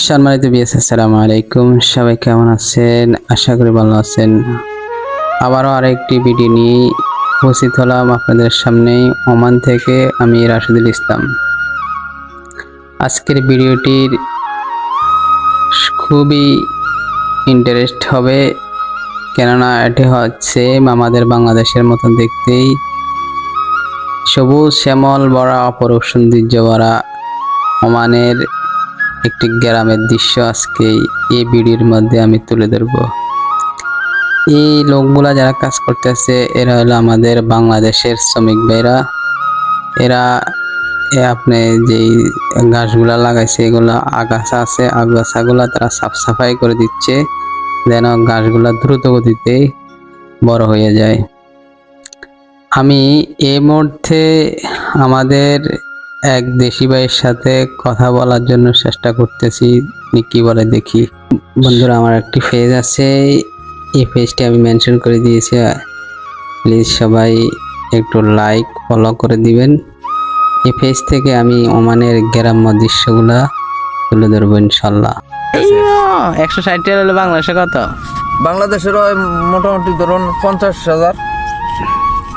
সম্মানিত বিএস, আসসালামু আলাইকুম। সবাই কেমন আছেন? আশা করি ভালো আছেন। আবারও আরেকটি ভিডিও নিয়ে উপস্থিত হলাম আপনাদের সামনে ওমান থেকে। আমি রাশিদুল ইসলাম। আজকের ভিডিওটির খুবই ইন্টারেস্ট হবে, কেননা এটি হচ্ছে আমাদের বাংলাদেশের মতন দেখতেই সবুজ শ্যামল ভরা অপরূপ সৌন্দর্য ভরা ওমানের একটি গ্রামের দৃশ্য আজকে এই ভিডিওর মধ্যে আমি তুলে ধরব। এই লোকগুলা যারা কাজ করতেছে এরা হলো আমাদের বাংলাদেশের শ্রমিক ভাইরা। এরা আপনি যেই গাছগুলা লাগাইছে এগুলো আগাছা আছে, আগাছাগুলা তারা সাফ সাফাই করে দিচ্ছে যেন গাছগুলা দ্রুত গতিতে বড় হয়ে যায়। আমি এই মুহূর্তে আমাদের এক দেশি ভাইয়ের সাথে কথা বলার জন্য চেষ্টা করতেছি, কি বলে দেখি। বন্ধুরা, আমার একটি পেজ আছে, এই পেজটি আমি মেনশন করে দিয়েছি, প্লিজ সবাই একটু লাইক ফলো করে দিবেন। এই পেজ থেকে আমি ওমানের গ্রাম্য দৃশ্যগুলা তুলে ধরবো ইনশাল্লাহ। 160 টাকা হলে বাংলাদেশে কত? বাংলাদেশের মোটামুটি ধরুন 50,000,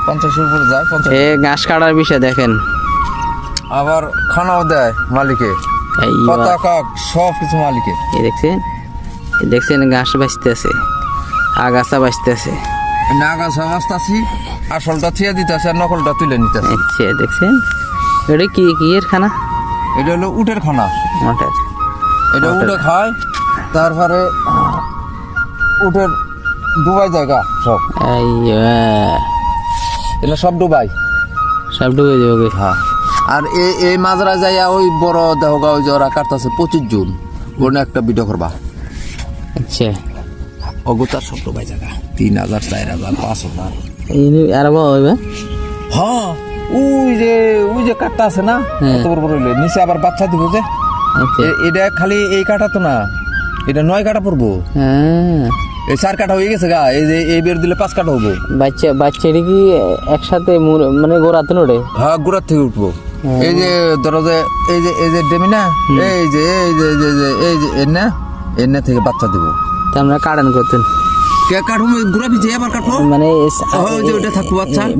50-এর উপরে যায়। এ ঘাস কাটার বিষয় দেখেন, আবার খানাও দেয় মালিকে, পতাকা সব কিছু মালিকে। এই দেখছেন ঘাস বাঁচতেছে, আগাছা বাঁচতেছে। আগাছা বাঁচতেছি, আসলটা থিয়ে দিতেছে আর নকলটা তুলে নিতেছে। আচ্ছা, দেখছেন এটা কি কি এর খানা? এটা হলো উটের খানা। এটা উটে খায়, তারপরে উটের ডুবাই জায়গা সব, এগুলো সব ডুবাই যাবে। হ্যাঁ, আর এই মাজরা যাইয়া ওই বড় দেহগা ওই যে ওরা কাটতেছে 25 জুন ওর একটা ভিডিও করবা। আচ্ছা, অগতার সব ডুবাই জায়গা 3,000, 4,000, 5,000। আর হইবে। হ্যাঁ, ওই যে কাঠটা আছে না, এত বড় বড় হইলে নিচে আবার বাচ্চা দিব যে। এটা খালি এই কাঠা তো না, এটা 9 কাঠা পড়বো। এই 4 কাঠা হয়ে গেছে গা, এই যে এই বের দিলে 5 কাঠা হবো। বাচ্চাটি কি একসাথে মানে গোড়াতে নড়ে? হ্যাঁ, গোড়ার থেকে উঠবো। এই যে ধরো যে এই যে ডেমি না, এই যে এনে থেকে বাচ্চা দিব। তা আমরা কাটান করতেন কে কাঠো গুড়া ভিজে আবার কাটবো, মানে যে ওটা থাকবো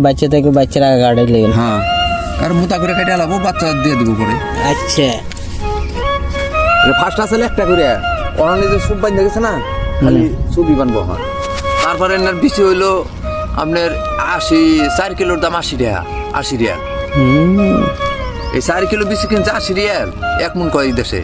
বাচ্চা থেকে বাচ্চারা গাড়ি লেগে। হ্যাঁ, আর মোটা করে কেটে আলাবো, বাচ্চা দিয়ে দিব পরে। আচ্ছা, ফার্স্ট আসলে একটা করে অনেক যে সুপ বান্ধে গেছে না, খালি সুপই বানবো। হয় তারপরে এনার বেশি হইলো আপনার 4 কিলোর দাম 80 টাকা। 80 রিয়াল। এই 4 কিলো বেশি কিনছে 80 রিয়াল, 1 মন কয় দেশে।